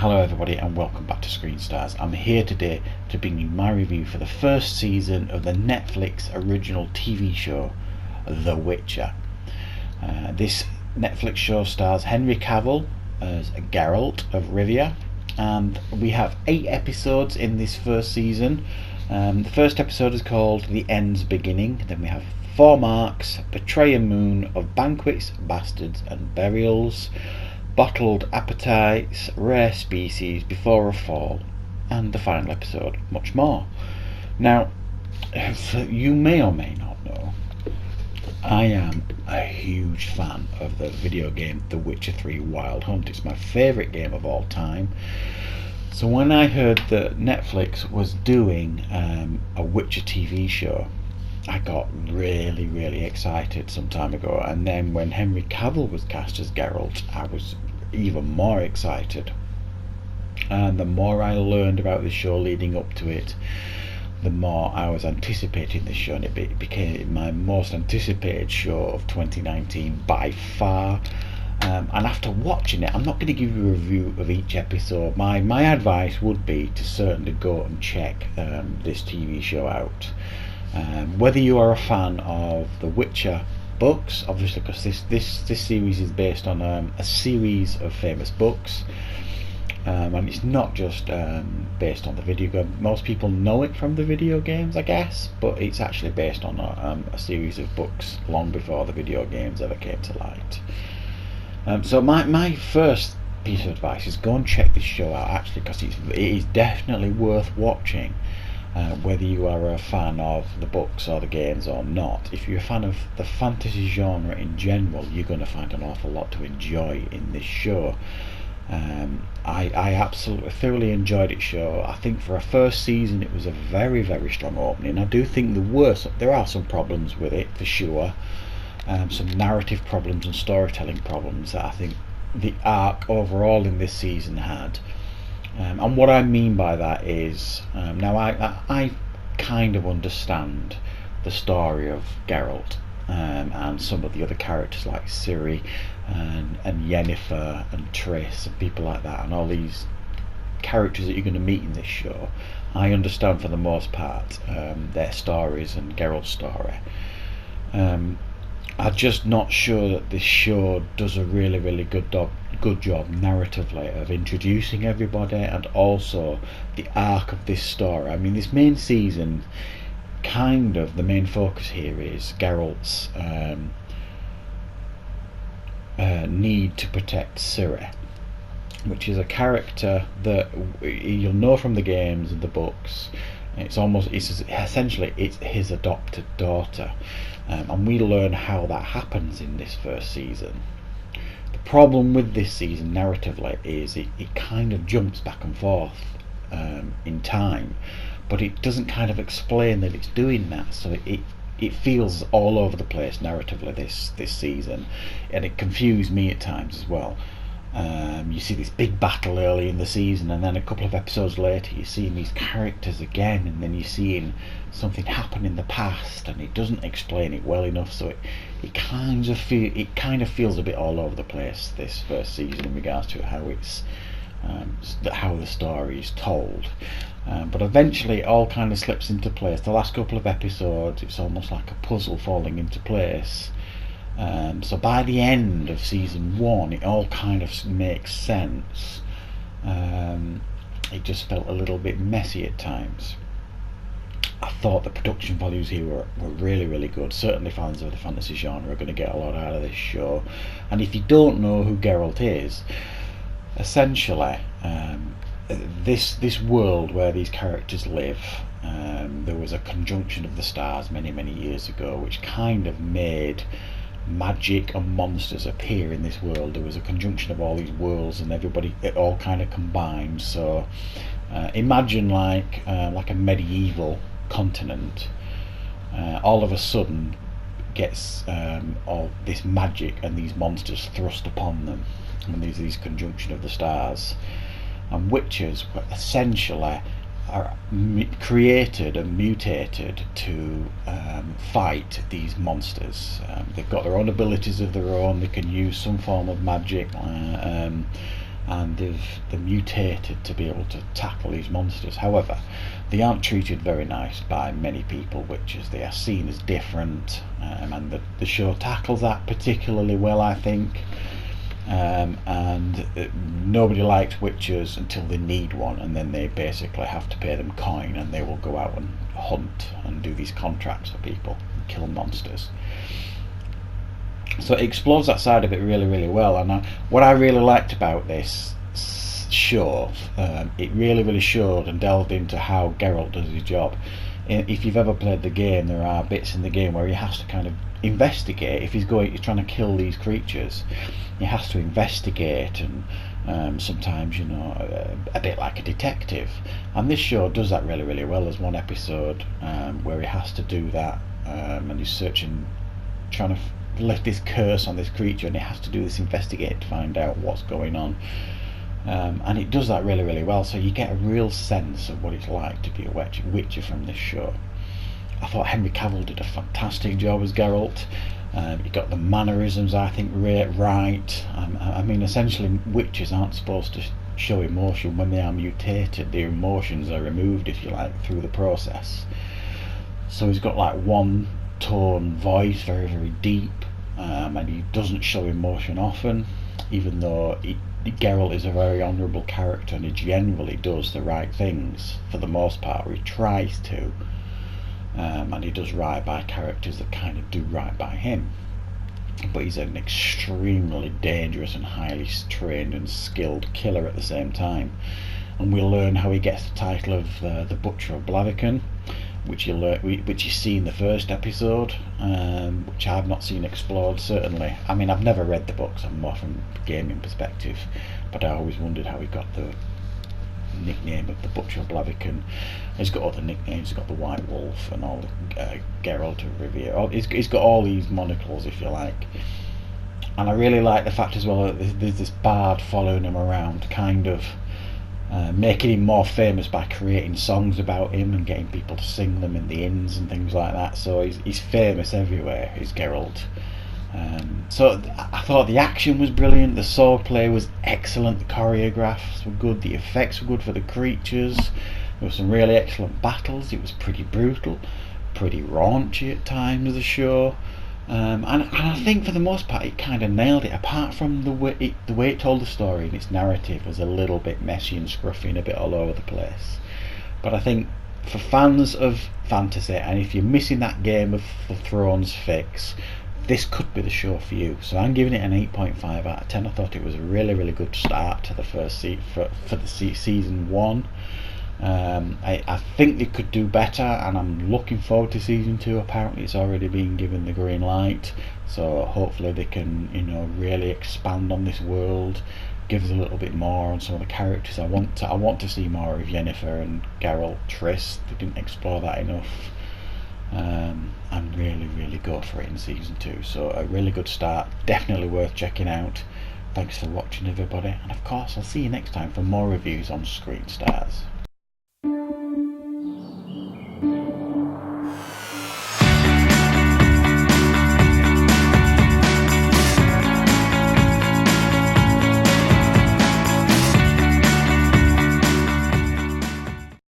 Hello everybody and welcome back to Screen Stars. I'm here today to bring you my review for the first season of the Netflix original TV show The Witcher. This Netflix show stars Henry Cavill as Geralt of Rivia, and we have 8 episodes in this first season. The first episode is called The End's Beginning. Then we have 4 marks: Betray a Moon of Banquets, Bastards and Burials, Bottled Appetites, Rare Species, Before a Fall, and the final episode, much more. Now, you may or may not know, I am a huge fan of the video game The Witcher 3 Wild Hunt. It's my favourite game of all time. So when I heard that Netflix was doing a Witcher TV show, I got really excited some time ago, and then when Henry Cavill was cast as Geralt, I was even more excited. And the more I learned about the show leading up to it, the more I was anticipating the show, and it became my most anticipated show of 2019 by far. And after watching it, I'm not going to give you a review of each episode. My advice would be to certainly go and check this TV show out. Whether you are a fan of the Witcher books, obviously, because this series is based on a series of famous books, and it's not just based on the video game. Most people know it from the video games, I guess, but it's actually based on a series of books long before the video games ever came to light. So my first piece of advice is go and check this show out, actually, because it is definitely worth watching. Whether you are a fan of the books or the games or not. If you're a fan of the fantasy genre in general, you're going to find an awful lot to enjoy in this show. I absolutely thoroughly enjoyed its show. I think for a first season it was a very strong opening. I do think there are some problems with it for sure, some narrative problems and storytelling problems that I think the arc overall in this season had. And what I mean by that is, now I kind of understand the story of Geralt and some of the other characters like Ciri and Yennefer and Triss and people like that, and all these characters that you're going to meet in this show. I understand for the most part their stories and Geralt's story. I'm just not sure that this show does a really good job narratively of introducing everybody, and also the arc of this story. I mean, this main season, kind of the main focus here is Geralt's need to protect Ciri, which is a character that you'll know from the games and the books. It's essentially his adopted daughter, and we learn how that happens in this first season. The problem with this season narratively is it kind of jumps back and forth in time, but it doesn't kind of explain that it's doing that, so it feels all over the place narratively this season, and it confused me at times as well. You see this big battle early in the season, and then a couple of episodes later you're seeing these characters again, and then you're seeing something happen in the past, and it doesn't explain it well enough, so it kind of feels a bit all over the place this first season in regards to how the story is told. But eventually it all kind of slips into place. The last couple of episodes, it's almost like a puzzle falling into place. So by the end of season 1, it all kind of makes sense. It just felt a little bit messy at times. I thought the production values here were really good. Certainly fans of the fantasy genre are going to get a lot out of this show. And if you don't know who Geralt is, essentially this world where these characters live, there was a conjunction of the stars many years ago which kind of made magic and monsters appear in this world. There was a conjunction of all these worlds, and it all kind of combined. So imagine like a medieval continent all of a sudden gets all this magic and these monsters thrust upon them, and there's this conjunction of the stars, and witches were essentially are created and mutated to fight these monsters. They've got their own abilities of their own. They can use some form of magic, and they're mutated to be able to tackle these monsters. However, they aren't treated very nice by many people, witches. They are seen as different, and the show tackles that particularly well, I think. And nobody likes witches until they need one, and then they basically have to pay them coin, and they will go out and hunt and do these contracts for people and kill monsters. So it explores that side of it really, really well. And what I really liked about this show, it really, really showed and delved into how Geralt does his job. If you've ever played the game, there are bits in the game where he has to kind of investigate. If he's trying to kill these creatures, he has to investigate, and sometimes, you know, a bit like a detective. And this show does that really, really well. There's one episode where he has to do that, and he's searching, trying to lift this curse on this creature, and he has to do this investigate to find out what's going on. And it does that really, really well, so you get a real sense of what it's like to be a witcher from this show. I thought Henry Cavill did a fantastic job as Geralt. He got the mannerisms, I think, right. I mean, essentially, witches aren't supposed to show emotion. When they are mutated, their emotions are removed, if you like, through the process. So he's got like one tone voice, very, very deep, and he doesn't show emotion often, even though Geralt is a very honourable character, and he generally does the right things for the most part, or he tries to, and he does right by characters that kind of do right by him. But he's an extremely dangerous and highly trained and skilled killer at the same time. And we'll learn how he gets the title of the Butcher of Blaviken, which you see in the first episode, which I've not seen explored, certainly. I mean, I've never read the books, I'm more from a gaming perspective, but I always wondered how he got the nickname of the Butcher of Blaviken. He's got other nicknames. He's got the White Wolf and all the Geralt of Rivia. He's got all these monocles, if you like. And I really like the fact as well that there's this bard following him around, kind of making him more famous by creating songs about him and getting people to sing them in the inns and things like that. So he's famous everywhere, is Geralt. So I thought the action was brilliant, the swordplay was excellent, the choreographs were good, the effects were good for the creatures, there were some really excellent battles. It was pretty brutal, pretty raunchy at times, the show, and I think for the most part it kind of nailed it, apart from the way it told the story, and its narrative was a little bit messy and scruffy and a bit all over the place. But I think for fans of fantasy, and if you're missing that Game of Thrones fix, this could be the show for you. So I'm giving it an 8.5 out of 10. I thought it was a really, really good start to the first season 1. I think they could do better, and I'm looking forward to season 2. Apparently it's already been given the green light, so hopefully they can, you know, really expand on this world, give us a little bit more on some of the characters. I want to see more of Yennefer and Geralt, Triss. They didn't explore that enough. And really, really go for it in season 2. So a really good start, definitely worth checking out. Thanks for watching, everybody, and of course I'll see you next time for more reviews on Screen Stars.